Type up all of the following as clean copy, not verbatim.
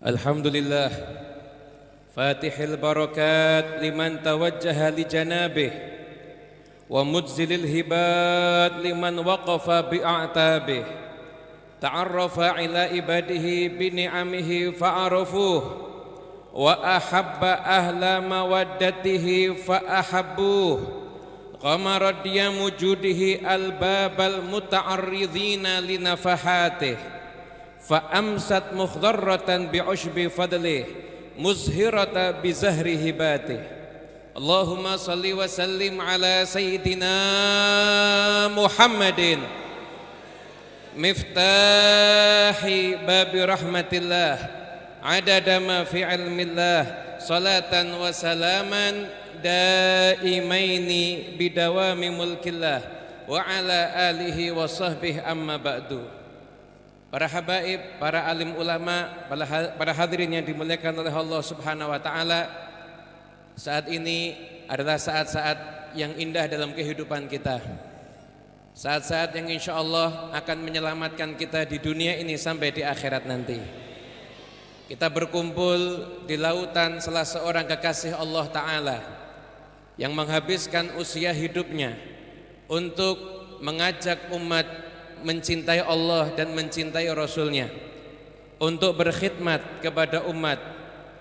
الحمد لله فاتح البركات لمن توجه لجنابه ومجزل الهبات لمن وقف بأعتابه تعرف على عباده بنعمه فعرفوه وأحب أهل مودته فأحبوه غمر ديام وجوده الباب المتعرضين لنفحاته فأمست مخضرة بعشب فضله مزهرة بزهر هباته اللهم صل وسلم على سيدنا محمد مفتاح باب رحمة الله عدد ما في علم الله صلاة وسلاما دائمين بدوام ملك الله وعلى آله وصحبه أما بعد. Para habaib, para alim ulama, para hadirin yang dimuliakan oleh Allah Subhanahu wa taala, saat ini adalah saat-saat yang indah dalam kehidupan kita. Saat-saat yang insya Allah akan menyelamatkan kita di dunia ini sampai di akhirat nanti. Kita berkumpul di lautan salah seorang kekasih Allah Ta'ala yang menghabiskan usia hidupnya untuk mengajak umat mencintai Allah dan mencintai Rasulnya, untuk berkhidmat kepada umat,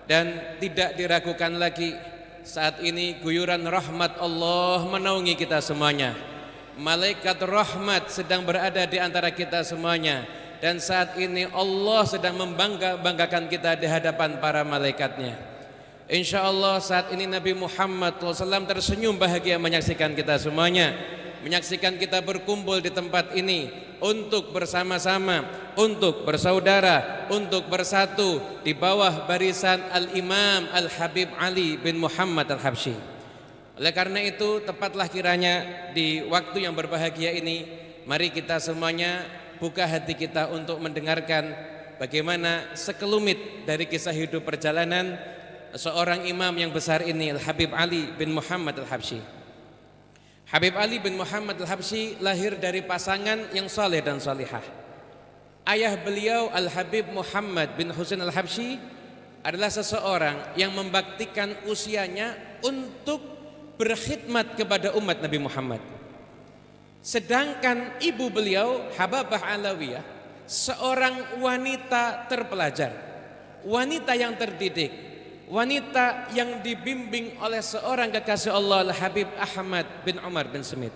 dan tidak diragukan lagi saat ini guyuran rahmat Allah menaungi kita semuanya. Malaikat rahmat sedang berada di antara kita semuanya, dan saat ini Allah sedang membanggakan kita di hadapan para malaikatnya. Insya Allah saat ini Nabi Muhammad SAW tersenyum bahagia menyaksikan kita semuanya, menyaksikan kita berkumpul di tempat ini untuk bersama-sama, untuk bersaudara, untuk bersatu di bawah barisan Al-Imam Al-Habib Ali bin Muhammad Al-Habsyi. Oleh karena itu, tepatlah kiranya di waktu yang berbahagia ini, mari kita semuanya buka hati kita untuk mendengarkan bagaimana sekelumit dari kisah hidup perjalanan seorang imam yang besar ini, Al-Habib Ali bin Muhammad Al-Habsyi. Habib Ali bin Muhammad Al-Habsyi lahir dari pasangan yang saleh dan salihah. Ayah beliau Al-Habib Muhammad bin Husain Al-Habsyi adalah seseorang yang membaktikan usianya untuk berkhidmat kepada umat Nabi Muhammad. Sedangkan ibu beliau Hababah Alawiyah, seorang wanita terpelajar, wanita yang terdidik, wanita yang dibimbing oleh seorang kekasih Allah, Al-Habib Ahmad bin Umar bin Smith.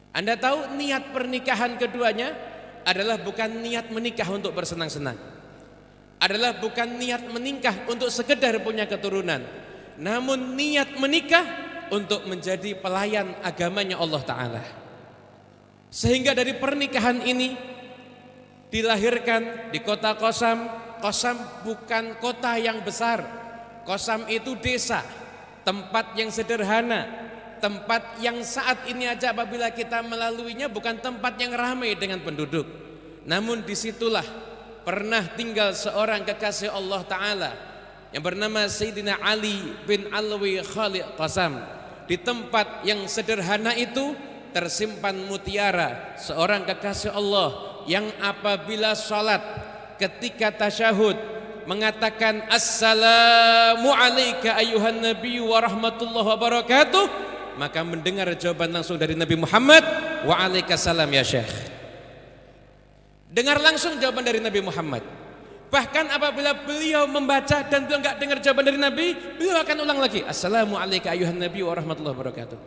Anda tahu niat pernikahan keduanya adalah bukan niat menikah untuk bersenang-senang, adalah bukan niat menikah untuk sekedar punya keturunan, namun niat menikah untuk menjadi pelayan agamanya Allah Ta'ala. Sehingga dari pernikahan ini dilahirkan di kota Qasam. Qasam bukan kota yang besar, Qasam itu desa, tempat yang sederhana, tempat yang saat ini aja apabila kita melaluinya bukan tempat yang ramai dengan penduduk. Namun disitulah pernah tinggal seorang kekasih Allah Ta'ala yang bernama Sayyidina Ali bin Alwi Khalid Qasam. Di tempat yang sederhana itu tersimpan mutiara seorang kekasih Allah yang apabila salat ketika tasyahud mengatakan assalamu alayka ayuhan nabi wa rahmatullahi wa barakatuh, maka mendengar jawaban langsung dari Nabi Muhammad, wa alaikasalam ya Syekh. Dengar langsung jawaban dari Nabi Muhammad. Bahkan apabila beliau membaca dan beliau enggak dengar jawaban dari Nabi, beliau akan ulang lagi, assalamu alayka ayuhan nabi wa rahmatullahi wa barakatuh.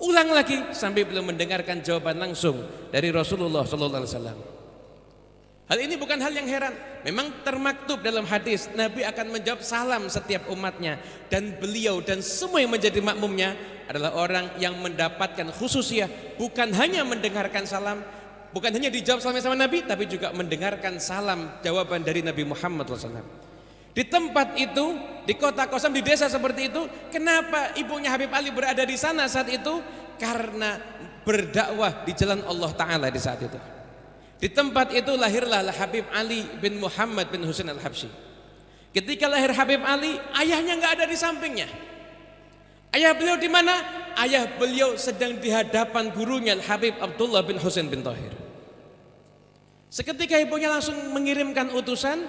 Ulang lagi sampai beliau mendengarkan jawaban langsung dari Rasulullah sallallahu alaihi wasallam. Hal ini bukan hal yang heran, memang termaktub dalam hadis Nabi akan menjawab salam setiap umatnya, dan beliau dan semua yang menjadi makmumnya adalah orang yang mendapatkan khususiyah, bukan hanya mendengarkan salam, bukan hanya dijawab salamnya sama Nabi, tapi juga mendengarkan salam jawaban dari Nabi Muhammad SAW. Di tempat itu, di kota Qasam, di desa seperti itu, kenapa ibunya Habib Ali berada di sana saat itu? Karena berdakwah di jalan Allah Ta'ala di saat itu. Di tempat itu lahirlah Habib Ali bin Muhammad bin Husain Al-Habsyi. Ketika lahir Habib Ali, ayahnya enggak ada di sampingnya. Ayah beliau di mana? Ayah beliau sedang di hadapan gurunya Habib Abdullah bin Husain bin Tahir. Seketika ibunya langsung mengirimkan utusan,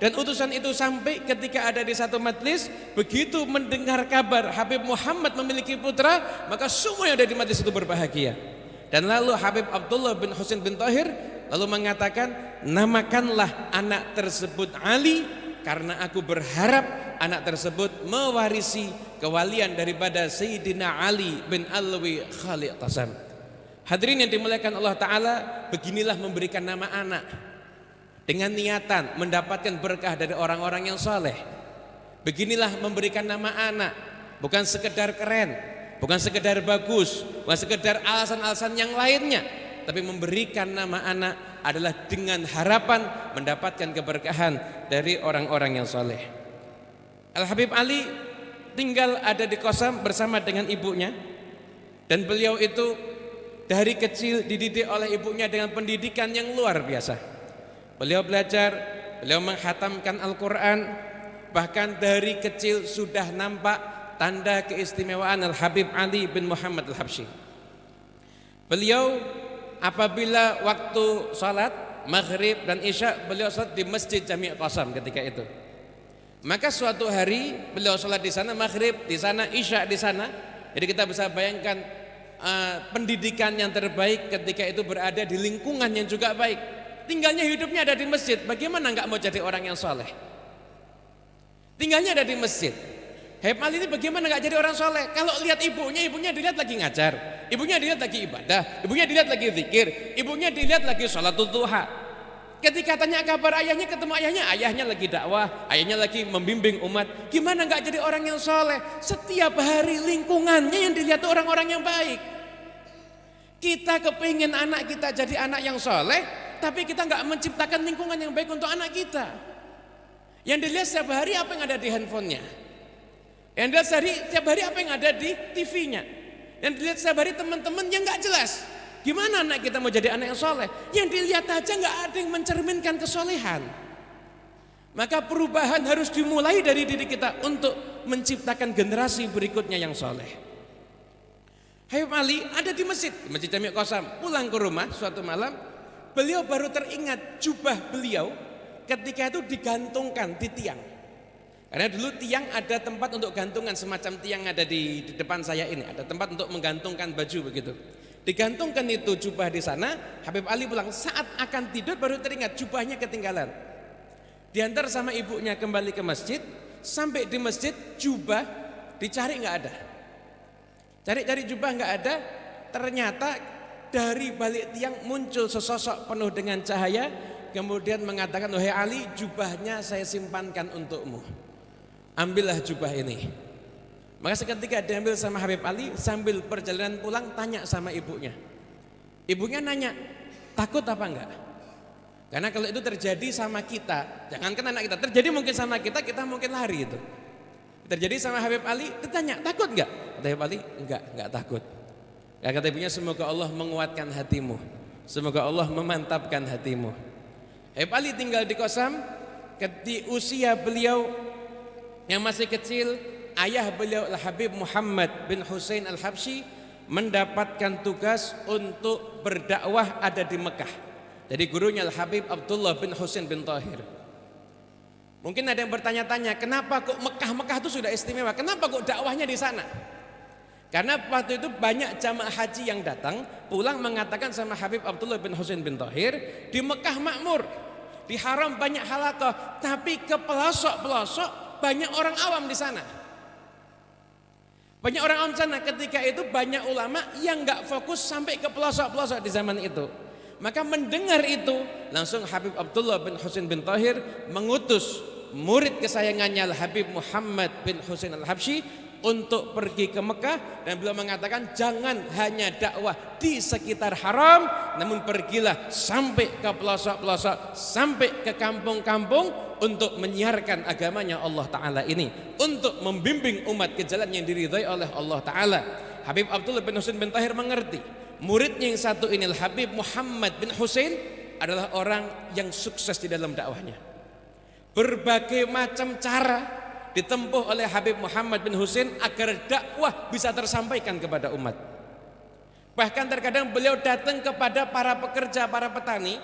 dan utusan itu sampai ketika ada di satu majlis. Begitu mendengar kabar Habib Muhammad memiliki putra, maka semua yang ada di majlis itu berbahagia. Dan lalu Habib Abdullah bin Husain bin Thahir lalu mengatakan, namakanlah anak tersebut Ali, karena aku berharap anak tersebut mewarisi kewalian daripada Sayyidina Ali bin Alwi Khalid Tasam. Hadirin yang dimuliakan Allah Ta'ala, beginilah memberikan nama anak dengan niatan mendapatkan berkah dari orang-orang yang soleh. Beginilah memberikan nama anak, bukan sekedar keren, bukan sekedar bagus, bukan sekedar alasan-alasan yang lainnya, tapi memberikan nama anak adalah dengan harapan mendapatkan keberkahan dari orang-orang yang soleh. Al-Habib Ali tinggal ada di Qasam bersama dengan ibunya, dan beliau itu dari kecil dididik oleh ibunya dengan pendidikan yang luar biasa. Beliau belajar, beliau menghatamkan Al-Quran, bahkan dari kecil sudah nampak tanda keistimewaan Al-Habib Ali bin Muhammad Al-Habsyi. Beliau apabila waktu salat maghrib dan isya, beliau salat di Masjid Jami' Qasam ketika itu. Maka suatu hari beliau salat di sana, maghrib di sana, isya di sana. Jadi kita bisa bayangkan pendidikan yang terbaik ketika itu berada di lingkungan yang juga baik. Tinggalnya hidupnya ada di masjid, bagaimana enggak mau jadi orang yang soleh? Tinggalnya ada di masjid. Habib Ali ini bagaimana enggak jadi orang soleh? Kalau lihat ibunya dilihat lagi ngajar, ibunya dilihat lagi ibadah, ibunya dilihat lagi zikir, ibunya dilihat lagi sholatul duha. Ketika tanya kabar ayahnya, ketemu ayahnya lagi dakwah, ayahnya lagi membimbing umat. Gimana enggak jadi orang yang soleh? Setiap hari lingkungannya yang dilihat orang-orang yang baik. Kita kepingin anak kita jadi anak yang soleh, tapi kita enggak menciptakan lingkungan yang baik untuk anak kita. Yang dilihat setiap hari apa yang ada di handphonenya, yang dilihat setiap hari apa yang ada di TV-nya, yang dilihat setiap hari teman-teman yang enggak jelas. Gimana anak kita mau jadi anak yang soleh? Yang dilihat aja enggak ada yang mencerminkan kesolehan. Maka perubahan harus dimulai dari diri kita untuk menciptakan generasi berikutnya yang soleh. Habib Ali ada di Masjid Jami' Qasam. Pulang ke rumah suatu malam, beliau baru teringat jubah beliau ketika itu digantungkan di tiang. Karena dulu tiang ada tempat untuk gantungan, semacam tiang ada di depan saya ini, ada tempat untuk menggantungkan baju begitu. Digantungkan itu jubah di sana. Habib Ali pulang, saat akan tidur baru teringat jubahnya ketinggalan. Diantar sama ibunya kembali ke masjid. Sampai di masjid jubah dicari nggak ada. Cari-cari jubah nggak ada. Ternyata dari balik tiang muncul sesosok penuh dengan cahaya, kemudian mengatakan, wahai Ali, jubahnya saya simpankan untukmu, ambillah jubah ini. Maka seketika diambil sama Habib Ali, sambil perjalanan pulang tanya sama ibunya. Ibunya nanya, takut apa enggak? Karena kalau itu terjadi sama kita, jangankan anak kita, terjadi mungkin sama kita, kita mungkin lari itu. Terjadi sama Habib Ali, ditanya, takut enggak? Kata Habib Ali, enggak takut. Ya, kata ibunya, semoga Allah menguatkan hatimu, semoga Allah memantapkan hatimu. Habib Ali tinggal di Qasam. Ketika usia beliau yang masih kecil, ayah beliau Al-Habib Muhammad bin Husain Al-Habsyi mendapatkan tugas untuk berdakwah ada di Mekah. Jadi gurunya Al-Habib Abdullah bin Husain bin Thahir. Mungkin ada yang bertanya-tanya, kenapa kok Mekah itu sudah istimewa? Kenapa kok dakwahnya di sana? Karena waktu itu banyak jamaah haji yang datang, pulang mengatakan sama Habib Abdullah bin Husain bin Thahir, di Mekah makmur, di haram banyak halaqah, tapi ke pelosok-pelosok banyak orang awam di sana. Banyak orang awam di sana. Ketika itu banyak ulama yang enggak fokus sampai ke pelosok-pelosok di zaman itu. Maka mendengar itu, langsung Habib Abdullah bin Husain bin Thahir mengutus murid kesayangannya Al-Habib Muhammad bin Husain Al-Habsyi untuk pergi ke Mekah, dan beliau mengatakan jangan hanya dakwah di sekitar haram, namun pergilah sampai ke pelosok-pelosok, sampai ke kampung-kampung untuk menyiarkan agamanya Allah Ta'ala ini, untuk membimbing umat ke jalan yang diridhai oleh Allah Ta'ala. Habib Abdullah bin Husain bin Thahir mengerti muridnya yang satu ini, Habib Muhammad bin Husain, adalah orang yang sukses di dalam dakwahnya. Berbagai macam cara ditempuh oleh Habib Muhammad bin Husain agar dakwah bisa tersampaikan kepada umat. Bahkan terkadang beliau datang kepada para pekerja, para petani,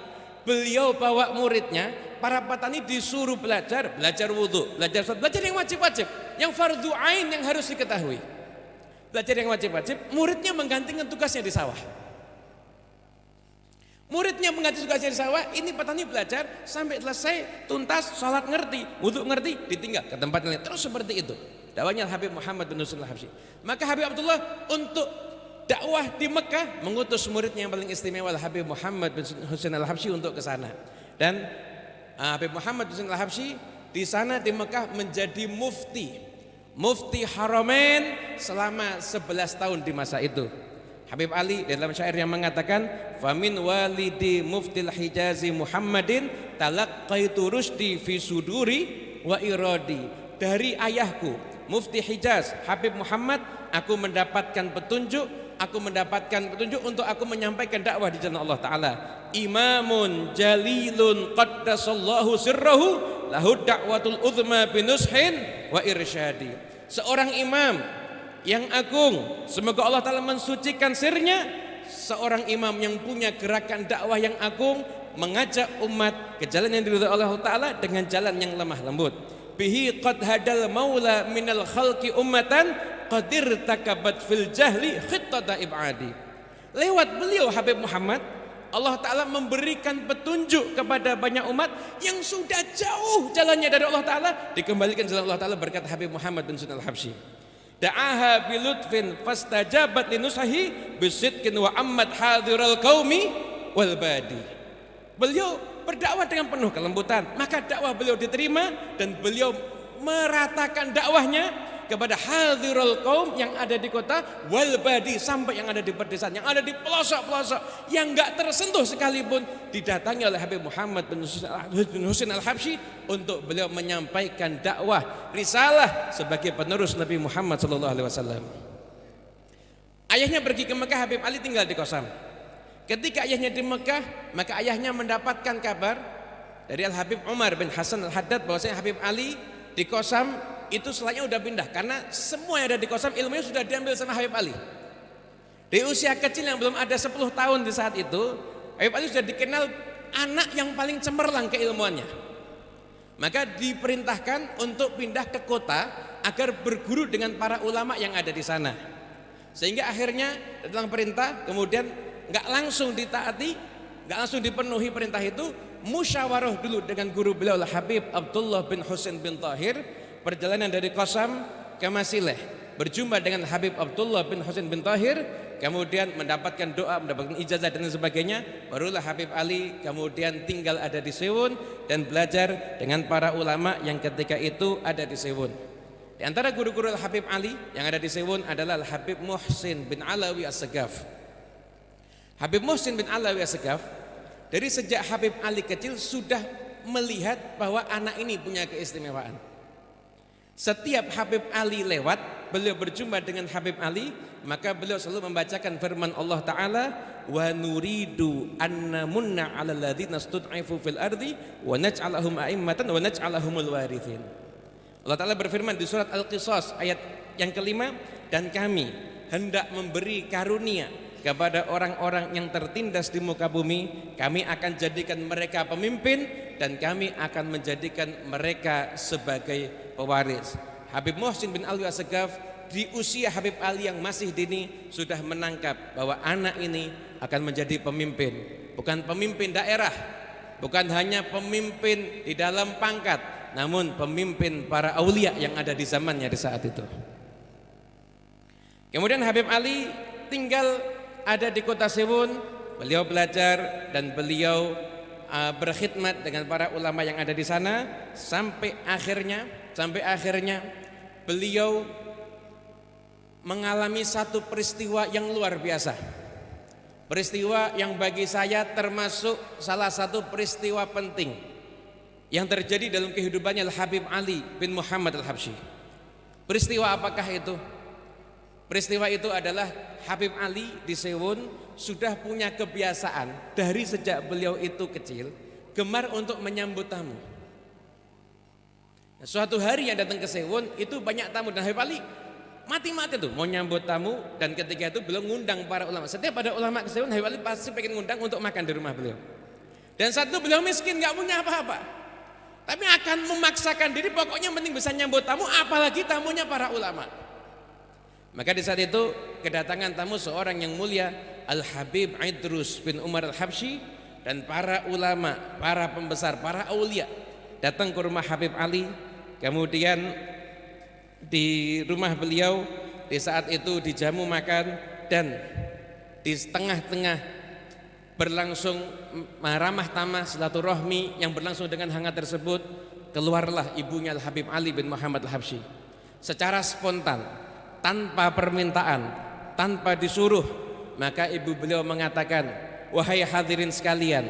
beliau bawa muridnya, para petani disuruh belajar wudhu, belajar sholat, belajar yang wajib-wajib, yang fardu ain yang harus diketahui. Belajar yang wajib-wajib, muridnya menggantikan tugasnya di sawah. Muridnya mengganti tugasnya di sawah, ini petani belajar sampai selesai, tuntas, sholat ngerti, wudhu ngerti, ditinggal ke tempat lain. Terus seperti itu dakwahnya Habib Muhammad bin Husain Al-Habsyi. Maka Habib Abdullah untuk dakwah di Mekah mengutus muridnya yang paling istimewa Habib Muhammad bin Husain Al-Habsyi untuk ke sana. Dan Habib Muhammad bin Husain Al-Habsyi di sana di Mekah menjadi mufti Haramain selama 11 tahun di masa itu. Habib Ali dalam syair yang mengatakan, famin walidi muftil hijazi Muhammadin talaqqaitu rusdi fi suduri wa iradi. Dari ayahku mufti Hijaz Habib Muhammad, aku mendapatkan petunjuk untuk aku menyampaikan dakwah di jalan Allah Ta'ala. Imamun jalilun qaddasallahu sirrahu lahu da'watul uzma binushin wa irsyadi. Seorang imam yang agung, semoga Allah Ta'ala mensucikan sirnya, seorang imam yang punya gerakan dakwah yang agung, mengajak umat ke jalan yang diridhai Allah Ta'ala dengan jalan yang lemah lembut. Bihi qad hadal maula minal khalqi ummatan qadir takabat fil jahli khittata ibadi. Lewat beliau Habib Muhammad, Allah Ta'ala memberikan petunjuk kepada banyak umat yang sudah jauh jalannya dari Allah Ta'ala, dikembalikan jalan Allah Ta'ala berkat Habib Muhammad bin Husain Al-Habsyi. Da'aha bilutfin fastajabat linusahi bisidqin wa ammat hadiral qaumi wal badi. Beliau berdakwah dengan penuh kelembutan, maka dakwah beliau diterima dan beliau meratakan dakwahnya kepada hadirul qaum yang ada di kota wal badi, sampai yang ada di pedesaan, yang ada di pelosok-pelosok, yang enggak tersentuh sekalipun didatangi oleh Habib Muhammad bin Husain Al-Habsyi untuk beliau menyampaikan dakwah risalah sebagai penerus Nabi Muhammad SAW. Ayahnya pergi ke Mekah, Habib Ali tinggal di Qasam. Ketika ayahnya di Mekah, maka ayahnya mendapatkan kabar dari Al-Habib Umar bin Hasan Al-Haddad bahwasanya Habib Ali di Qasam itu setelahnya udah pindah, karena semua yang ada di Qasam ilmunya sudah diambil sama Habib Ali. Di usia kecil yang belum ada 10 tahun di saat itu, Habib Ali sudah dikenal anak yang paling cemerlang keilmuannya. Maka diperintahkan untuk pindah ke kota agar berguru dengan para ulama yang ada di sana. Sehingga akhirnya datang perintah, kemudian nggak langsung ditaati, nggak langsung dipenuhi perintah itu, musyawarah dulu dengan guru beliau Habib Abdullah bin Husain bin Tahir. Perjalanan dari Qasam ke Masileh, berjumpa dengan Habib Abdullah bin Husain bin Tahir, kemudian mendapatkan doa, mendapatkan ijazah dan sebagainya. Barulah Habib Ali kemudian tinggal ada di Sewun dan belajar dengan para ulama yang ketika itu ada di Sewun. Di antara guru-guru Habib Ali yang ada di Sewun adalah Habib Muhsin bin Alawi As-Segaf. Habib Muhsin bin Alawi As-Segaf dari sejak Habib Ali kecil sudah melihat bahwa anak ini punya keistimewaan. Setiap Habib Ali lewat, beliau berjumpa dengan Habib Ali, maka beliau selalu membacakan firman Allah Ta'ala, wa nuridu anna munna 'alal ladzina stud'ifu fil ardi wa naj'alahum a'immatan wa naj'alahumul warithin. Allah Ta'ala berfirman di surat Al-Qisas ayat yang kelima, dan kami hendak memberi karunia kepada orang-orang yang tertindas di muka bumi, kami akan jadikan mereka pemimpin dan kami akan menjadikan mereka sebagai pewaris. Habib Muhsin bin Alawi As-Segaf di usia Habib Ali yang masih dini sudah menangkap bahwa anak ini akan menjadi pemimpin, bukan pemimpin daerah, bukan hanya pemimpin di dalam pangkat, namun pemimpin para aulia yang ada di zamannya di saat itu. Kemudian Habib Ali tinggal ada di kota Sewun, beliau belajar dan beliau berkhidmat dengan para ulama yang ada di sana sampai akhirnya beliau mengalami satu peristiwa yang luar biasa. Peristiwa yang bagi saya termasuk salah satu peristiwa penting yang terjadi dalam kehidupannya Habib Ali bin Muhammad Al-Habsyi. Peristiwa apakah itu? Peristiwa itu adalah Habib Ali di Sewun sudah punya kebiasaan dari sejak beliau itu kecil gemar untuk menyambut tamu. Nah, suatu hari yang datang ke Sewun itu banyak tamu dan Habib Ali mati-mati tuh mau nyambut tamu, dan ketika itu beliau ngundang para ulama. Setiap ada ulama ke Sewun, Habib Ali pasti pengen ngundang untuk makan di rumah beliau. Dan satu, beliau miskin, nggak punya apa-apa, tapi akan memaksakan diri, pokoknya penting bisa nyambut tamu, apalagi tamunya para ulama. Maka di saat itu kedatangan tamu seorang yang mulia, Al-Habib Idrus bin Umar Al-Habsyi, dan para ulama, para pembesar, para aulia datang ke rumah Habib Ali. Kemudian di rumah beliau di saat itu dijamu makan, dan di tengah-tengah berlangsung ramah tamah silaturahmi yang berlangsung dengan hangat tersebut, keluarlah ibunya Al-Habib Ali bin Muhammad Al-Habsyi secara spontan, tanpa permintaan, tanpa disuruh. Maka ibu beliau mengatakan, wahai hadirin sekalian,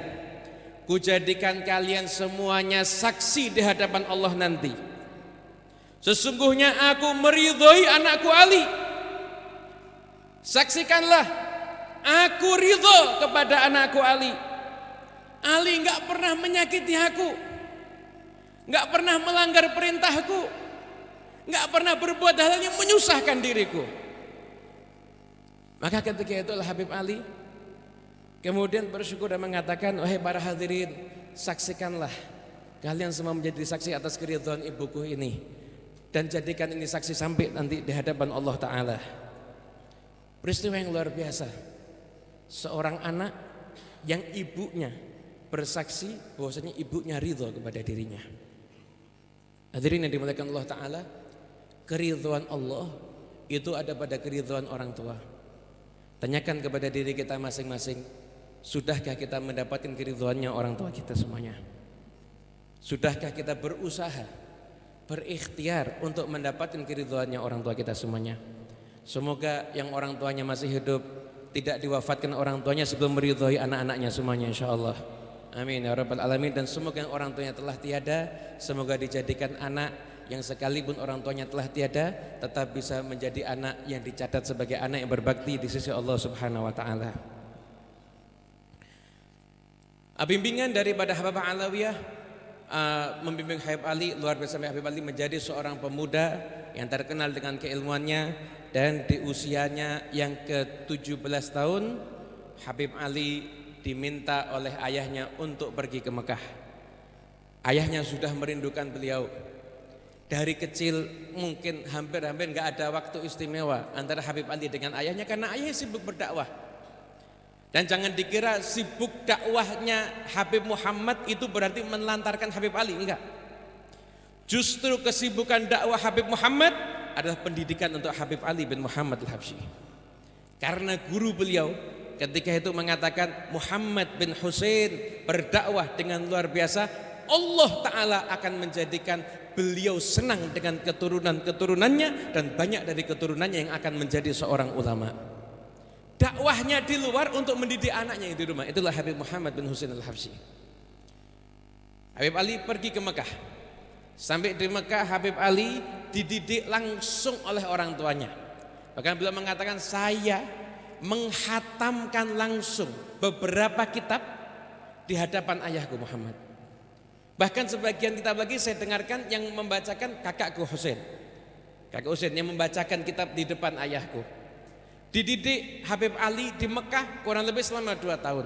kujadikan kalian semuanya saksi di hadapan Allah nanti. Sesungguhnya aku meridhoi anakku Ali. Saksikanlah, aku ridho kepada anakku Ali. Ali enggak pernah menyakiti aku, enggak pernah melanggar perintahku, enggak pernah berbuat hal yang menyusahkan diriku. Maka ketika itu Habib Ali kemudian bersyukur dan mengatakan, wahai para hadirin, saksikanlah, kalian semua menjadi saksi atas keridhaan ibuku ini, dan jadikan ini saksi sampai nanti di hadapan Allah Ta'ala. Peristiwa yang luar biasa, seorang anak yang ibunya bersaksi bahwasanya ibunya ridho kepada dirinya. Hadirin yang dimuliakan Allah Ta'ala, keridhaan Allah itu ada pada keridhaan orang tua. Tanyakan kepada diri kita masing-masing, sudahkah kita mendapatkan keridhaannya orang tua kita semuanya? Sudahkah kita berusaha, berikhtiar untuk mendapatkan keridhaannya orang tua kita semuanya? Semoga yang orang tuanya masih hidup tidak diwafatkan orang tuanya sebelum meridhai anak-anaknya semuanya, insyaallah. Amin ya rabbal alamin. Dan semoga yang orang tuanya telah tiada, semoga dijadikan anak yang sekalipun orang tuanya telah tiada tetap bisa menjadi anak yang dicatat sebagai anak yang berbakti di sisi Allah Subhanahu wa taala. Bimbingan daripada Habib Alawiyah membimbing Habib Ali luar biasa. Habib Ali menjadi seorang pemuda yang terkenal dengan keilmuannya, dan di usianya yang ke-17 tahun Habib Ali diminta oleh ayahnya untuk pergi ke Mekah. Ayahnya sudah merindukan beliau. Dari kecil mungkin hampir-hampir gak ada waktu istimewa antara Habib Ali dengan ayahnya, karena ayahnya sibuk berdakwah. Dan jangan dikira sibuk dakwahnya Habib Muhammad itu berarti menelantarkan Habib Ali, enggak. Justru kesibukan dakwah Habib Muhammad adalah pendidikan untuk Habib Ali bin Muhammad Al-Habsyi. Karena guru beliau ketika itu mengatakan, Muhammad bin Husain berdakwah dengan luar biasa, Allah Ta'ala akan menjadikan beliau senang dengan keturunan-keturunannya, dan banyak dari keturunannya yang akan menjadi seorang ulama. Dakwahnya di luar untuk mendidik anaknya yang di rumah. Itulah Habib Muhammad bin Husain Al-Habsyi. Habib Ali pergi ke Mekah. Sampai di Mekah Habib Ali dididik langsung oleh orang tuanya. Bahkan beliau mengatakan, saya menghatamkan langsung beberapa kitab di hadapan ayahku Muhammad. Bahkan sebagian kitab lagi saya dengarkan yang membacakan kakakku Husain. Kakak Husain yang membacakan kitab di depan ayahku. Dididik Habib Ali di Mekah kurang lebih selama 2 tahun.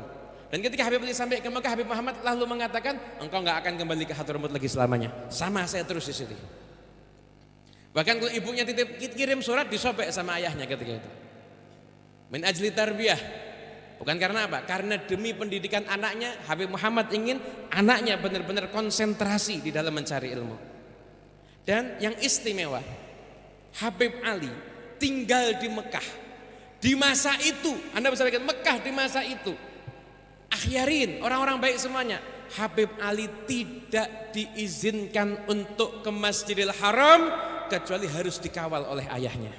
Dan ketika Habib Ali sampai ke Mekah, Habib Muhammad lalu mengatakan, engkau gak akan kembali ke Hadramut lagi selamanya. Sama saya terus di sini. Bahkan kalau ibunya titip kirim surat, disobek sama ayahnya ketika itu. Min ajli tarbiyah. Bukan karena apa? Karena demi pendidikan anaknya, Habib Muhammad ingin anaknya benar-benar konsentrasi di dalam mencari ilmu. Dan yang istimewa, Habib Ali tinggal di Mekah. Di masa itu, Anda bisa lihat Mekah di masa itu, akhyarin, orang-orang baik semuanya. Habib Ali tidak diizinkan untuk ke Masjidil Haram kecuali harus dikawal oleh ayahnya.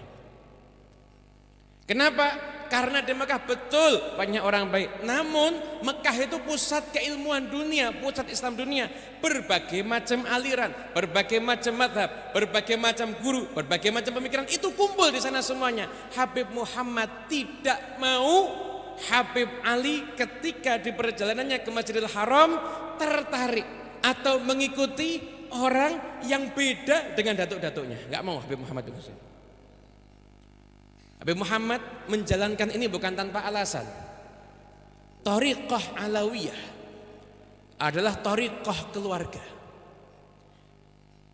Kenapa? Karena di Mekah betul banyak orang baik. Namun Mekah itu pusat keilmuan dunia, pusat Islam dunia. Berbagai macam aliran, berbagai macam madhab, berbagai macam guru, berbagai macam pemikiran itu kumpul di sana semuanya. Habib Muhammad tidak mau Habib Ali ketika di perjalanannya ke Masjidil Haram tertarik atau mengikuti orang yang beda dengan datuk-datuknya. Enggak mau Habib Muhammad bin Husain. Habib Muhammad menjalankan ini bukan tanpa alasan. Thariqah Alawiyah, adalah thariqah keluarga.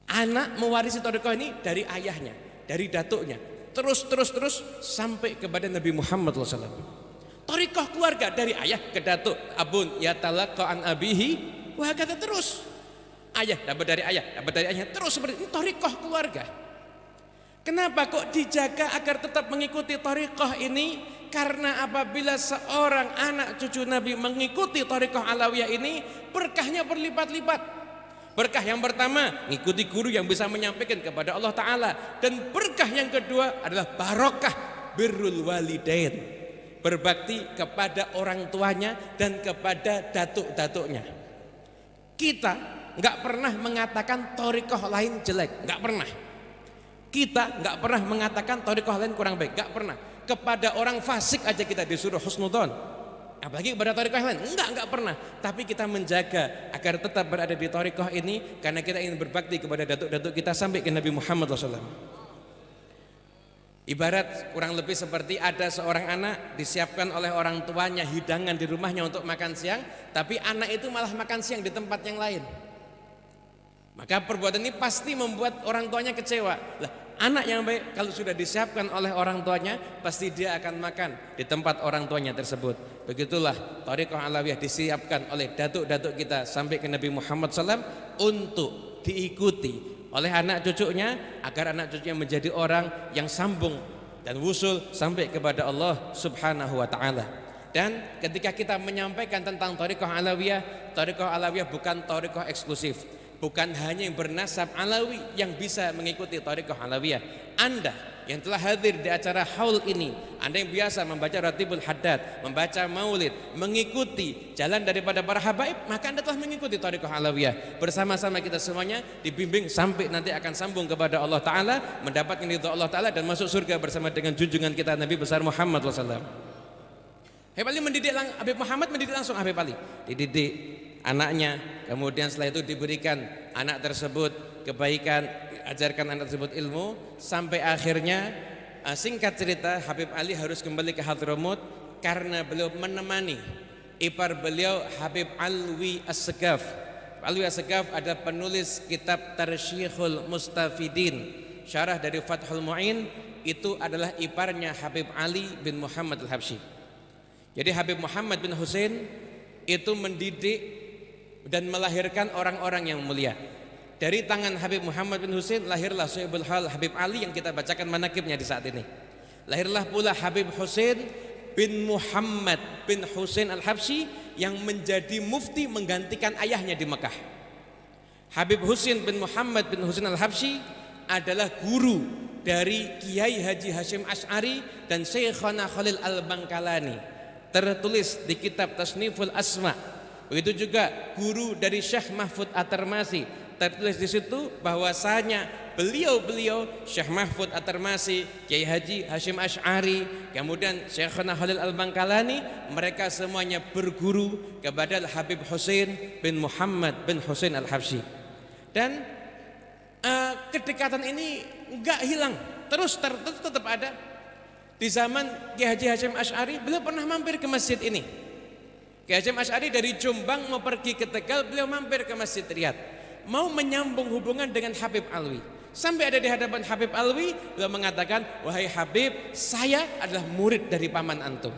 Anak mewarisi thariqah ini dari ayahnya, dari datuknya, terus sampai kepada Nabi Muhammad SAW. Thariqah keluarga dari ayah ke datuk, abun yatalaqqa an abihi wa kata terus. Ayah dapat dari ayahnya, terus seperti ini thariqah keluarga. Kenapa kok dijaga agar tetap mengikuti thariqah ini? Karena apabila seorang anak cucu Nabi mengikuti thariqah alawiyah ini, berkahnya berlipat-lipat. Berkah yang pertama, mengikuti guru yang bisa menyampaikan kepada Allah Ta'ala. Dan berkah yang kedua adalah barokah birrul walidain, berbakti kepada orang tuanya dan kepada datuk-datuknya. Kita nggak pernah mengatakan thariqah lain jelek, nggak pernah. Kita nggak pernah mengatakan thariqah lain kurang baik, nggak pernah. Kepada orang fasik aja kita disuruh husnudzon, apalagi kepada thariqah lain, enggak pernah. Tapi kita menjaga agar tetap berada di thariqah ini karena kita ingin berbakti kepada datuk-datuk kita sampai ke Nabi Muhammad SAW. Ibarat kurang lebih seperti ada seorang anak disiapkan oleh orang tuanya hidangan di rumahnya untuk makan siang, tapi anak itu malah makan siang di tempat yang lain. Maka perbuatan ini pasti membuat orang tuanya kecewa. Lah, anak yang baik kalau sudah disiapkan oleh orang tuanya, pasti dia akan makan di tempat orang tuanya tersebut. Begitulah thariqah alawiyah disiapkan oleh datuk-datuk kita sampai ke Nabi Muhammad SAW untuk diikuti oleh anak cucunya, agar anak cucunya menjadi orang yang sambung dan wusul sampai kepada Allah Subhanahu wa Ta'ala. Dan ketika kita menyampaikan tentang thariqah alawiyah bukan thariqah eksklusif. Bukan hanya yang bernasab alawi yang bisa mengikuti thariqah alawiyah. Anda yang telah hadir di acara haul ini, Anda yang biasa membaca Ratibul Haddad, membaca maulid, mengikuti jalan daripada para habaib, maka Anda telah mengikuti thariqah alawiyah. Bersama-sama kita semuanya dibimbing sampai nanti akan sambung kepada Allah Ta'ala, mendapatkan ridha Allah Ta'ala dan masuk surga bersama dengan junjungan kita Nabi besar Muhammad SAW. Habib Ali Habib Muhammad mendidik langsung Habib Ali, dididik anaknya, kemudian setelah itu diberikan anak tersebut kebaikan, ajarkan anak tersebut ilmu, sampai akhirnya singkat cerita Habib Ali harus kembali ke Hadramut karena beliau menemani ipar beliau Habib Alwi As-Segaf. Alwi As-Segaf adalah penulis kitab Tarsyikhul Mustafidin, syarah dari Fathul Mu'in. Itu adalah iparnya Habib Ali bin Muhammad Al-Habsyi. Jadi Habib Muhammad bin Husain itu mendidik dan melahirkan orang-orang yang mulia. Dari tangan Habib Muhammad bin Husain lahirlah Syaibul Hal Habib Ali yang kita bacakan manaqibnya di saat ini. Lahirlah pula Habib Husain bin Muhammad bin Husain Al-Habsyi yang menjadi mufti menggantikan ayahnya di Mekah. Habib Husain bin Muhammad bin Husain Al-Habsyi adalah guru dari Kiai Haji Hashim Asy'ari dan Syekhana Khalil Al-Bangkalani. Tertulis di kitab Tasniful Asma. Begitu juga guru dari Syekh Mahfud At-Tarmasi, tertulis di situ bahwasanya beliau Syekh Mahfud At-Tarmasi, Kiai Haji Hashim Asy'ari, kemudian Syekhana Khalil Al-Bangkalani, mereka semuanya berguru kepada Habib Husain bin Muhammad bin Husain Al-Habsyi. Dan kedekatan ini enggak hilang, terus tetap ada. Di zaman Kiai Haji Hashim Asy'ari, beliau pernah mampir ke masjid ini. Kiai Hashim Asy'ari dari Jombang mau pergi ke Tegal, beliau mampir ke Masjid Riyadh, mau menyambung hubungan dengan Habib Alwi. Sampai ada di hadapan Habib Alwi, beliau mengatakan, "Wahai Habib, saya adalah murid dari paman antum."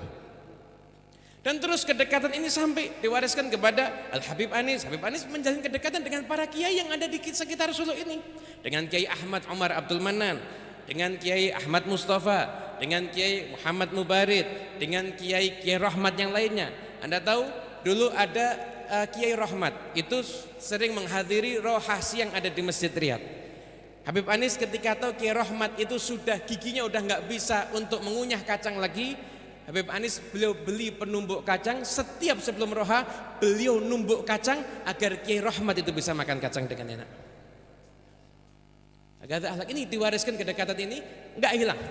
Dan terus kedekatan ini sampai diwariskan kepada Al-Habib Anis. Habib Anis menjalin kedekatan dengan para kiai yang ada di sekitar Solo ini, dengan Kiai Ahmad Umar Abdul Manan, dengan Kiai Ahmad Mustafa, dengan Kiai Muhammad Mubarid, dengan Kiai Rahmat yang lainnya. Anda tahu dulu ada Kiai Rahmat itu sering menghadiri rohasi yang ada di Masjid Riyadh. Habib Anis ketika tahu Kiai Rahmat itu sudah giginya udah nggak bisa untuk mengunyah kacang lagi, Habib Anis beliau beli penumbuk kacang, setiap sebelum roha beliau numbuk kacang agar Kiai Rahmat itu bisa makan kacang dengan enak. Agar akhlak ini diwariskan, kedekatan ini nggak hilang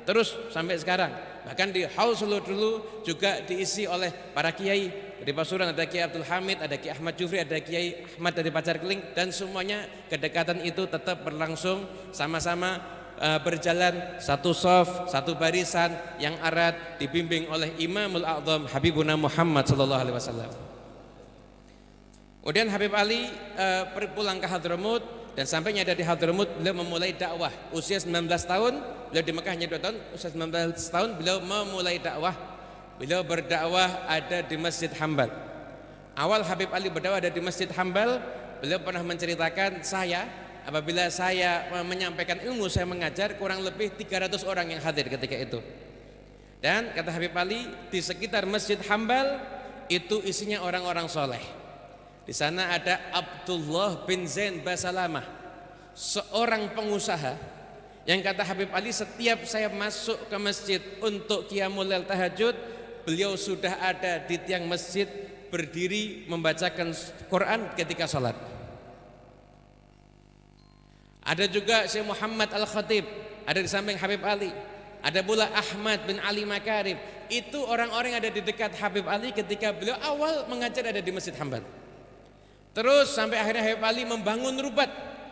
terus sampai sekarang. Bahkan di Haul Solo dulu juga diisi oleh para kiai. Di Pasuruan ada Kiai Abdul Hamid, ada Kiai Ahmad Jufri, ada Kiai Ahmad dari Pacar Keling, dan semuanya kedekatan itu tetap berlangsung, sama-sama berjalan satu shaf, satu barisan yang erat, dibimbing oleh Imamul A'zam Habibuna Muhammad sallallahu alaihi wasallam. Kemudian Habib Ali pulang ke Hadramut, dan sampainya ada di Hadramut beliau memulai dakwah. Usia 19 tahun, beliau di Mekah hanya 2 tahun, usia 19 tahun beliau memulai dakwah. Beliau berdakwah ada di Masjid Hambal. Awal Habib Ali berdakwah ada di Masjid Hambal, beliau pernah menceritakan, apabila saya menyampaikan ilmu, saya mengajar, kurang lebih 300 orang yang hadir ketika itu. Dan kata Habib Ali, di sekitar Masjid Hambal itu isinya orang-orang soleh. Di sana ada Abdullah bin Zain Basalamah, seorang pengusaha yang kata Habib Ali, setiap saya masuk ke masjid untuk qiyamul lail tahajud, beliau sudah ada di tiang masjid berdiri membacakan Quran ketika salat. Ada juga Syekh Muhammad Al-Khatib, ada di samping Habib Ali. Ada pula Ahmad bin Ali Makarim. Itu orang-orang yang ada di dekat Habib Ali ketika beliau awal mengajar ada di Masjid Hambal. Terus sampai akhirnya Habib Ali membangun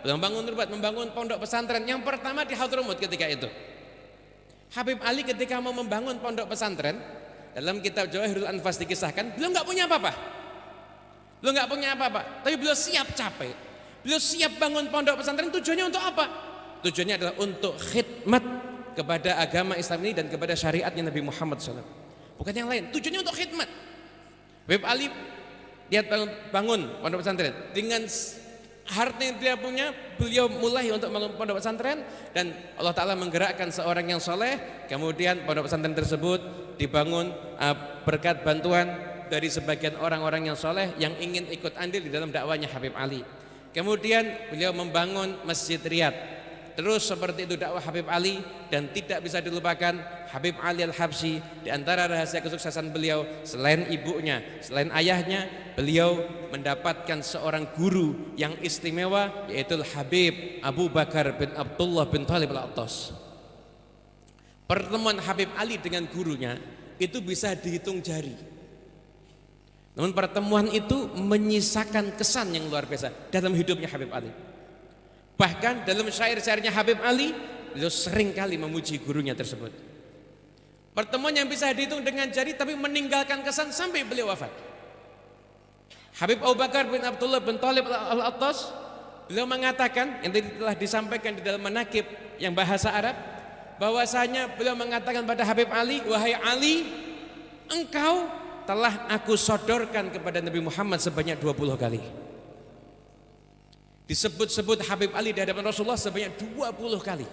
membangun pondok pesantren yang pertama di Hadramut ketika itu. Habib Ali ketika mau membangun pondok pesantren, dalam kitab Jawahirul Anfas dikisahkan, beliau nggak punya apa-apa. Tapi beliau siap capek. Beliau siap bangun pondok pesantren, tujuannya untuk apa? Tujuannya adalah untuk khidmat kepada agama Islam ini dan kepada syariatnya Nabi Muhammad SAW. Bukan yang lain, tujuannya untuk khidmat. Habib Ali dia bangun pondok pesantren dengan harta yang dia punya, beliau mulai untuk bangun pondok pesantren, dan Allah Ta'ala menggerakkan seorang yang soleh. Kemudian pondok pesantren tersebut dibangun berkat bantuan dari sebagian orang-orang yang soleh yang ingin ikut andil di dalam dakwahnya Habib Ali. Kemudian beliau membangun Masjid Riyadh. Terus seperti itu dakwah Habib Ali, dan tidak bisa dilupakan Habib Ali Al-Habsyi. Di antara rahasia kesuksesan beliau, selain ibunya, selain ayahnya, beliau mendapatkan seorang guru yang istimewa, yaitu Habib Abu Bakar bin Abdullah bin Thalib Al-Attas. Pertemuan Habib Ali dengan gurunya itu bisa dihitung jari. Namun pertemuan itu menyisakan kesan yang luar biasa dalam hidupnya Habib Ali. Bahkan dalam syair-syairnya Habib Ali, beliau sering kali memuji gurunya tersebut. Pertemuan yang bisa dihitung dengan jari tapi meninggalkan kesan sampai beliau wafat. Habib Abu Bakar bin Abdullah bin Thalib Al-Attas, beliau mengatakan, yang tadi telah disampaikan di dalam manaqib yang bahasa Arab, bahwasanya beliau mengatakan pada Habib Ali, wahai Ali, engkau telah aku sodorkan kepada Nabi Muhammad sebanyak 20 kali. Disebut-sebut Habib Ali di hadapan Rasulullah sebanyak 20 kali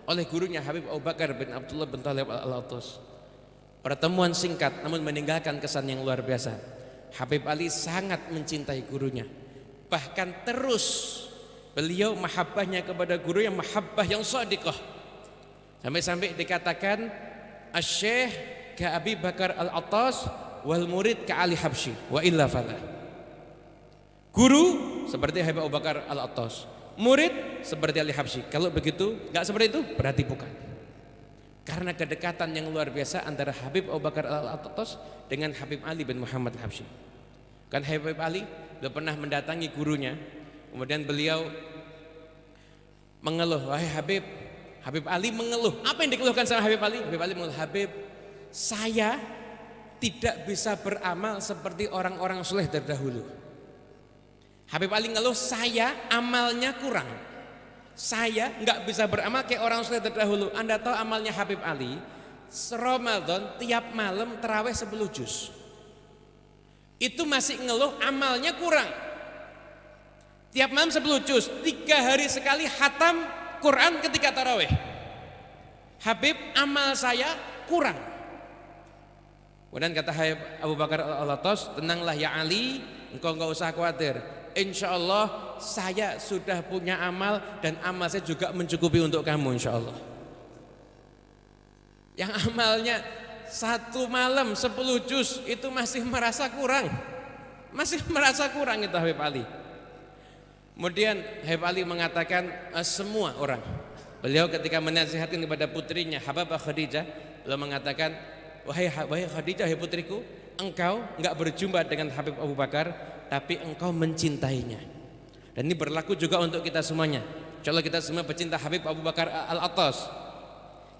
oleh gurunya Habib Abu Bakar bin Abdullah bin Thalib Al-Attas. Pertemuan singkat namun meninggalkan kesan yang luar biasa. Habib Ali sangat mencintai gurunya. Bahkan terus beliau mahabbahnya kepada guru yang mahabbah yang shadiqah. Sampai-sampai dikatakan Asy-Syaikh ka Abi Bakar Al-Attas wal murid ka Ali Habsyi wa illa fala. Guru seperti Habib Abu Bakar Al-Attas, murid seperti Ali Habsyi. Kalau begitu, enggak seperti itu, berarti bukan. Karena kedekatan yang luar biasa antara Habib Abu Bakar Al-Attas dengan Habib Ali bin Muhammad Al-Habsyi. Kan Habib Ali sudah pernah mendatangi gurunya, kemudian beliau mengeluh, wahai Habib. Habib Ali mengeluh. Apa yang dikeluhkan sama Habib Ali? Habib Ali mengeluh, Habib, saya tidak bisa beramal seperti orang-orang soleh terdahulu. Habib Ali ngeluh, saya amalnya kurang. Saya nggak bisa beramal kayak orang soleh terdahulu. Anda tahu amalnya Habib Ali? Ramadan tiap malam tarawih 10 juz. Itu masih ngeluh amalnya kurang. Tiap malam 10 juz, 3 hari sekali khatam Quran ketika tarawih. Habib, amal saya kurang. Kemudian kata Habib Abu Bakar Al-Attas, tenanglah ya Ali, engkau nggak usah khawatir. Insya Allah saya sudah punya amal, dan amal saya juga mencukupi untuk kamu insya Allah. Yang amalnya 1 malam 10 juz itu masih merasa kurang. Masih merasa kurang itu Habib Ali. Kemudian Habib Ali mengatakan semua orang. Beliau ketika menasihatkan kepada putrinya Hababah Khadijah, beliau mengatakan, wahai Khadijah, wahai putriku, engkau enggak berjumpa dengan Habib Abu Bakar, tapi engkau mencintainya. Dan ini berlaku juga untuk kita semuanya. Insya Allah kita semua pecinta Habib Abu Bakar Al-Attas.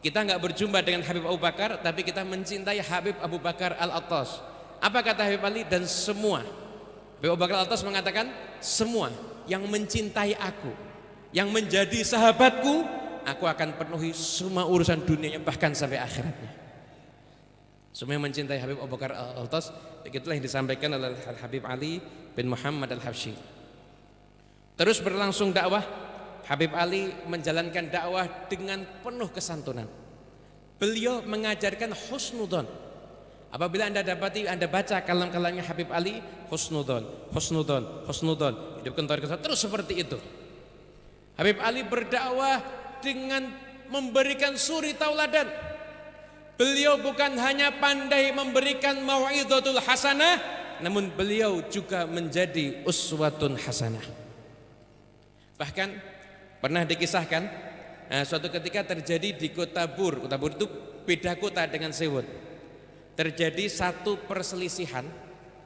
Kita enggak berjumpa dengan Habib Abu Bakar, tapi kita mencintai Habib Abu Bakar Al-Attas. Apa kata Habib Ali? Dan semua Habib Abu Bakar Al-Attas mengatakan, semua yang mencintai aku, yang menjadi sahabatku, aku akan penuhi semua urusan dunianya bahkan sampai akhiratnya. Semua yang mencintai Habib Abu Bakar Al-Attas, begitulah yang disampaikan oleh Habib Ali bin Muhammad Al-Habsyi. Terus berlangsung dakwah. Habib Ali menjalankan dakwah dengan penuh kesantunan. Beliau mengajarkan husnudzon. Apabila Anda dapati, Anda baca kalam-kalamnya Habib Ali, husnudzon, husnudzon, husnudzon, hidupkan tauhid, terus seperti itu. Habib Ali berdakwah dengan memberikan suri tauladan. Beliau bukan hanya pandai memberikan mau'izatul hasanah, namun beliau juga menjadi uswatun hasanah. Bahkan pernah dikisahkan, suatu ketika terjadi di Kota Bur. Kota Bur itu beda kota dengan Sewot. Terjadi satu perselisihan.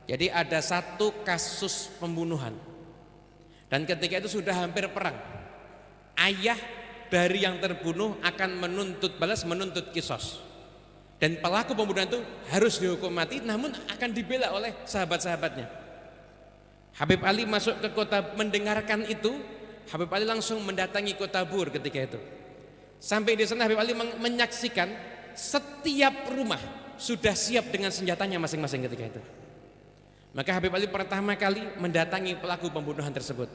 Jadi ada satu kasus pembunuhan. Dan ketika itu sudah hampir perang. Ayah dari yang terbunuh akan menuntut balas, menuntut kisos. Dan pelaku pembunuhan itu harus dihukum mati, namun akan dibela oleh sahabat-sahabatnya. Habib Ali masuk ke kota mendengarkan itu. Habib Ali langsung mendatangi Kota Bur ketika itu. Sampai di sana Habib Ali menyaksikan setiap rumah sudah siap dengan senjatanya masing-masing ketika itu. Maka Habib Ali pertama kali mendatangi pelaku pembunuhan tersebut.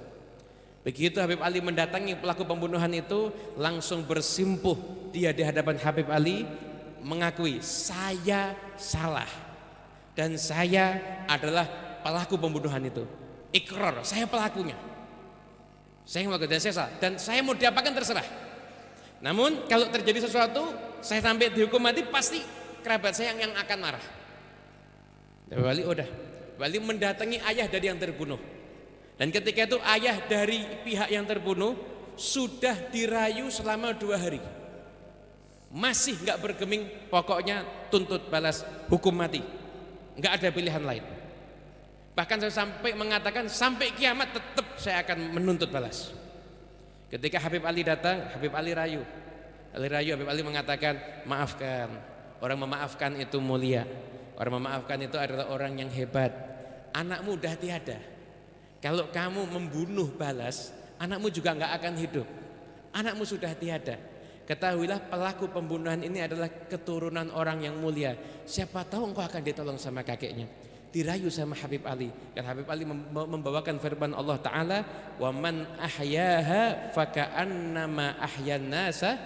Begitu Habib Ali mendatangi pelaku pembunuhan itu, langsung bersimpuh dia di hadapan Habib Ali, mengakui, saya salah dan saya adalah pelaku pembunuhan itu. Ikrar, saya pelakunya. Saya melakukan dan saya salah, dan saya mau diapakan terserah. Namun kalau terjadi sesuatu, saya sampai dihukum mati, pasti kerabat saya yang akan marah. Dan Wali udah, Wali mendatangi ayah dari yang terbunuh. Dan ketika itu ayah dari pihak yang terbunuh sudah dirayu selama 2 hari. Masih nggak bergeming, pokoknya tuntut balas hukum mati. Nggak ada pilihan lain. Bahkan saya sampai mengatakan sampai kiamat tetap saya akan menuntut balas. Ketika Habib Ali datang, Habib Ali rayu. Habib Ali mengatakan, maafkan. Orang memaafkan itu mulia. Orang memaafkan itu adalah orang yang hebat. Anakmu dah tiada. Kalau kamu membunuh balas, anakmu juga nggak akan hidup. Anakmu sudah tiada. Ketahuilah pelaku pembunuhan ini adalah keturunan orang yang mulia. Siapa tahu engkau akan ditolong sama kakeknya. Dirayu sama Habib Ali. Dan Habib Ali membawakan firman Allah Ta'ala, wa man ahyaha faka'annama ahyan nasa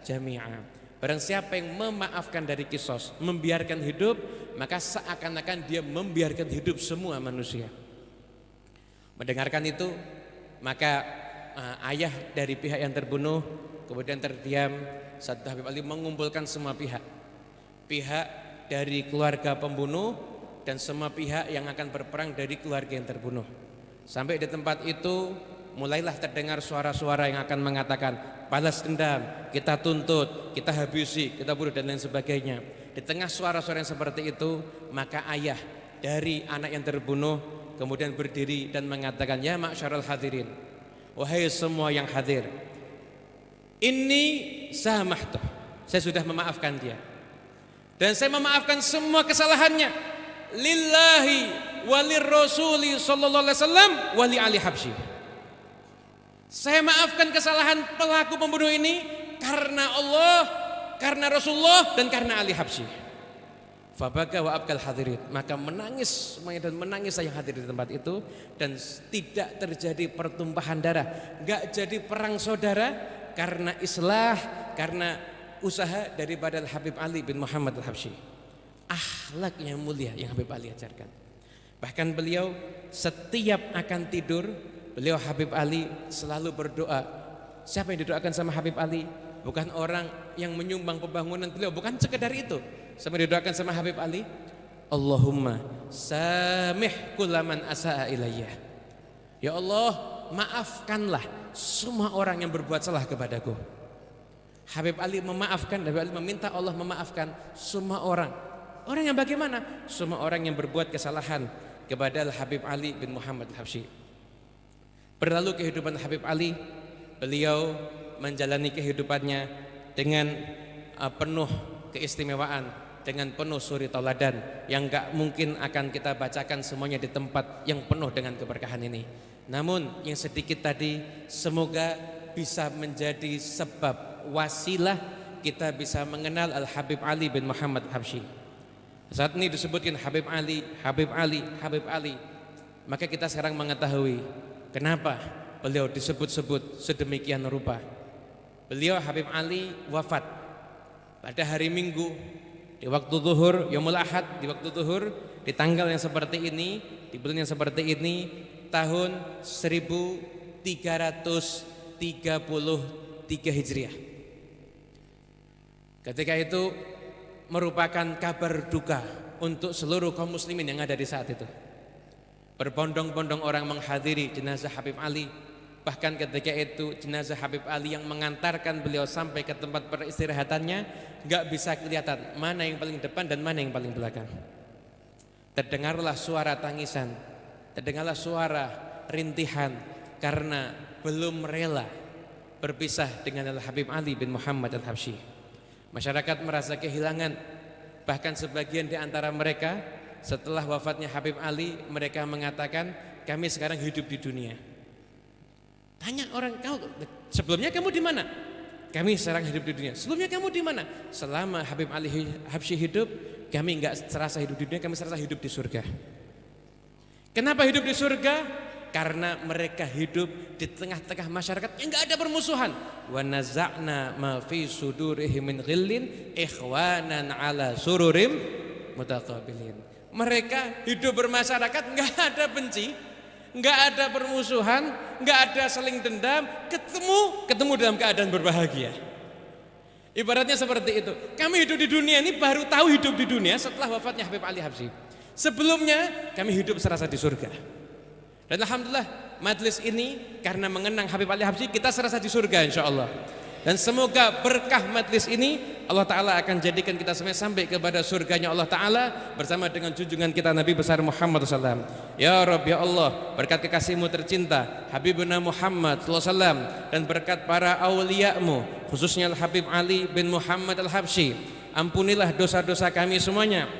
jami'a. Barang siapa yang memaafkan dari kisos, membiarkan hidup, maka seakan-akan dia membiarkan hidup semua manusia. Mendengarkan itu, maka ayah dari pihak yang terbunuh kemudian terdiam. Saat Habib Ali mengumpulkan semua pihak. Pihak dari keluarga pembunuh dan semua pihak yang akan berperang dari keluarga yang terbunuh. Sampai di tempat itu mulailah terdengar suara-suara yang akan mengatakan, balas dendam, kita tuntut, kita habisi, kita bunuh dan lain sebagainya. Di tengah suara-suara yang seperti itu, maka ayah dari anak yang terbunuh kemudian berdiri dan mengatakan, ya ma'syarul hadirin, wahai semua yang hadir, ini samahtuh, saya sudah memaafkan dia, dan saya memaafkan semua kesalahannya lillahi walir rasuli sallallahu alaihi wasallam wali ali habsyi. Saya maafkan kesalahan pelaku pembunuh ini karena Allah, karena Rasulullah, dan karena Ali Habsyi. Fabaka wa abkal hadirin. Maka menangis semuanya dan menangis saya hadir di tempat itu, dan tidak terjadi pertumpahan darah, enggak jadi perang saudara, karena islah, karena usaha daripada Habib Ali bin Muhammad Al-Habsyi. Akhlak yang mulia yang Habib Ali ajarkan. Bahkan beliau setiap akan tidur, beliau Habib Ali selalu berdoa. Siapa yang didoakan sama Habib Ali? Bukan orang yang menyumbang pembangunan beliau, bukan sekedar itu. Sama didoakan sama Habib Ali, Allahumma samih kullaman asa'a ilayya. Ya Allah, maafkanlah semua orang yang berbuat salah kepadaku. Habib Ali memaafkan, Habib Ali meminta Allah memaafkan semua orang. Orang yang bagaimana? Semua orang yang berbuat kesalahan kepada Habib Ali bin Muhammad Al-Habsyi. Berlalu kehidupan Habib Ali, beliau menjalani kehidupannya dengan penuh keistimewaan, dengan penuh suri tauladan yang gak mungkin akan kita bacakan semuanya di tempat yang penuh dengan keberkahan ini. Namun yang sedikit tadi semoga bisa menjadi sebab wasilah kita bisa mengenal Al-Habib Ali bin Muhammad Habsyi. Saat ini disebutkan Habib Ali, Habib Ali, Habib Ali. Maka kita sekarang mengetahui kenapa beliau disebut-sebut sedemikian rupa. Beliau Habib Ali wafat pada hari Minggu di waktu zuhur, yaumul ahad, di waktu zuhur, di tanggal yang seperti ini, di bulan yang seperti ini, tahun 1333 Hijriah. Ketika itu merupakan kabar duka untuk seluruh kaum muslimin yang ada di saat itu. Berbondong-bondong orang menghadiri jenazah Habib Ali. Bahkan ketika itu jenazah Habib Ali yang mengantarkan beliau sampai ke tempat peristirahatannya gak bisa kelihatan mana yang paling depan dan mana yang paling belakang. Terdengarlah suara tangisan, terdengarlah suara rintihan karena belum rela berpisah dengan Al-Habib Ali bin Muhammad Al-Habsyi. Masyarakat merasa kehilangan, bahkan sebagian di antara mereka setelah wafatnya Habib Ali mereka mengatakan kami sekarang hidup di dunia. Tanya orang, kau sebelumnya kamu di mana? Kami sekarang hidup di dunia. Sebelumnya kamu di mana? Selama Habib Ali Habsyi hidup, kami enggak serasa hidup di dunia, kami serasa hidup di surga. Kenapa hidup di surga? Karena mereka hidup di tengah-tengah masyarakat yang enggak ada permusuhan. Wa naza'na ma fi sudurihim min ghillin ikhwanan ala sururim mutaqabilin. Mereka hidup bermasyarakat enggak ada benci, nggak ada permusuhan, nggak ada saling dendam, ketemu dalam keadaan berbahagia. Ibaratnya seperti itu. Kami hidup di dunia ini baru tahu hidup di dunia setelah wafatnya Habib Ali Habsyi. Sebelumnya kami hidup serasa di surga. Dan alhamdulillah majlis ini karena mengenang Habib Ali Habsyi kita serasa di surga insyaallah. Dan semoga berkah majlis ini Allah Ta'ala akan jadikan kita semuanya sampai kepada surganya Allah Ta'ala bersama dengan junjungan kita Nabi besar Muhammad SAW. Ya Rabb ya Allah, berkat kekasihmu tercinta Habibuna Muhammad SAW dan berkat para awliyamu khususnya Al-Habib Ali bin Muhammad Al-Habsyi, ampunilah dosa-dosa kami semuanya,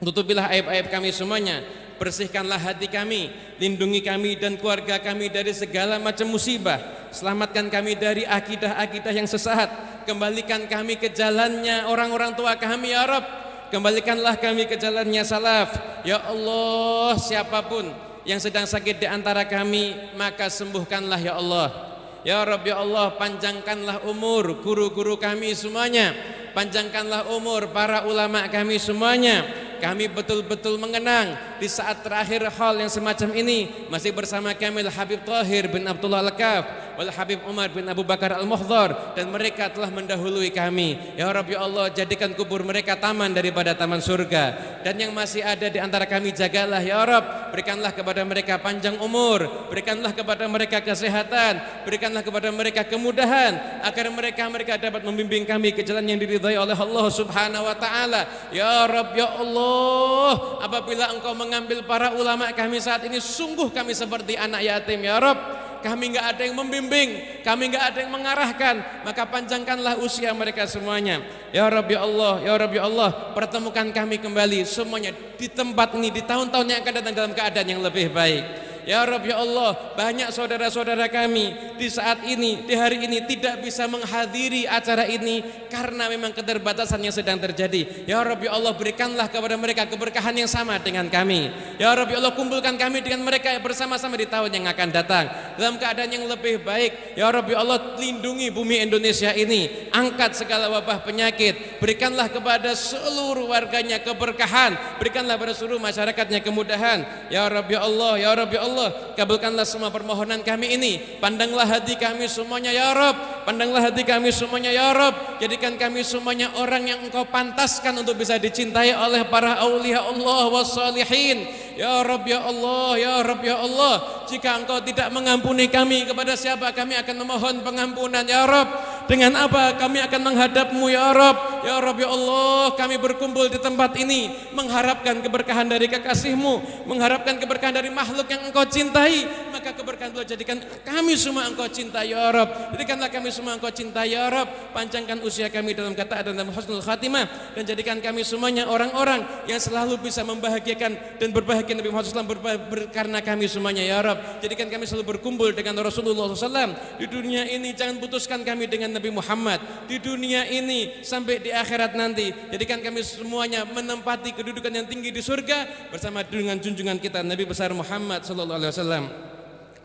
tutupilah aib-aib kami semuanya, bersihkanlah hati kami, lindungi kami dan keluarga kami dari segala macam musibah, selamatkan kami dari akidah-akidah yang sesat, kembalikan kami ke jalannya orang-orang tua kami ya Rabb, kembalikanlah kami ke jalannya salaf ya Allah. Siapapun yang sedang sakit di antara kami maka sembuhkanlah ya Allah. Ya Rabb ya Allah, panjangkanlah umur guru-guru kami semuanya, panjangkanlah umur para ulama kami semuanya. Kami betul-betul mengenang di saat terakhir hal yang semacam ini masih bersama kami Habib Thahir bin Abdullah Al-Kaf wal Habib Umar bin Abu Bakar Al-Muhdhar, dan mereka telah mendahului kami. Ya Rabb ya Allah, jadikan kubur mereka taman daripada taman surga, dan yang masih ada di antara kami jagalah ya Rabb, berikanlah kepada mereka panjang umur, berikanlah kepada mereka kesehatan, berikanlah kepada mereka kemudahan agar mereka dapat membimbing kami ke jalan yang diridhai oleh Allah Subhanahu wa taala. Ya Rabb ya Allah, apabila Engkau mengambil para ulama kami saat ini, sungguh kami seperti anak yatim ya Rabb. Kami enggak ada yang membimbing, kami enggak ada yang mengarahkan, maka panjangkanlah usia mereka semuanya. Ya Rabb ya Allah, ya Rabb ya Allah, pertemukan kami kembali semuanya di tempat ini di tahun-tahun yang akan datang dalam keadaan yang lebih baik. Ya Rabb ya Allah, banyak saudara-saudara kami di saat ini, di hari ini tidak bisa menghadiri acara ini karena memang keterbatasan yang sedang terjadi. Ya Rabb ya Allah, berikanlah kepada mereka keberkahan yang sama dengan kami. Ya Rabb ya Allah, kumpulkan kami dengan mereka bersama-sama di tahun yang akan datang dalam keadaan yang lebih baik. Ya Rabb ya Allah, lindungi bumi Indonesia ini, angkat segala wabah penyakit, berikanlah kepada seluruh warganya keberkahan, berikanlah pada seluruh masyarakatnya kemudahan. Ya Rabb ya Allah, ya Rabb ya Allah, kabulkanlah semua permohonan kami ini, pandanglah hati kami semuanya ya Rabb, pandanglah hati kami semuanya ya Rabb, jadikan kami semuanya orang yang Engkau pantaskan untuk bisa dicintai oleh para aulia Allah wassalihin. Ya Rabb ya Allah, ya Rabb ya Allah, jika Engkau tidak mengampuni kami, kepada siapa kami akan memohon pengampunan ya Rabb? Dengan apa kami akan menghadap-Mu ya Rabb? Ya Rabb ya Allah, kami berkumpul di tempat ini mengharapkan keberkahan dari kekasih-Mu, mengharapkan keberkahan dari makhluk yang Engkau cintai, maka keberkahan Allah jadikan kami semua Engkau cintai ya Rabb. Jadikanlah kami semua Engkau cintai ya Rabb. Panjangkan usia kami dalam ketaatan dan husnul khatimah, dan jadikan kami semuanya orang-orang yang selalu bisa membahagiakan dan berbahagia Nabi Muhammad SAW karena kami semuanya ya Rabb. Jadikan kami selalu berkumpul dengan Rasulullah SAW di dunia ini. Jangan putuskan kami dengan Nabi Muhammad di dunia ini sampai di akhirat nanti. Jadikan kami semuanya menempati kedudukan yang tinggi di surga bersama dengan junjungan kita Nabi besar Muhammad sallallahu alaihi wasallam.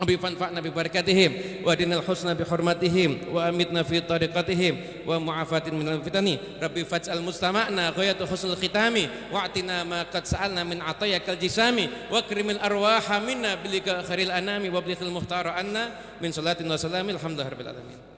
Abi fanfa'na bi barakatihim wa dinal husna bi hurmatihim wa amitna fi tariqatihim wa mu'afatin minal fitani. Rabbi faj'al mustama'na ghayatu husnul khitami wa atina ma qad sa'alna min atayakal jisami wa akrimil arwaha minna bilika khairil anami wa blighil muhtara anna min salatin wa salamil hamdulillah rabbil alamin.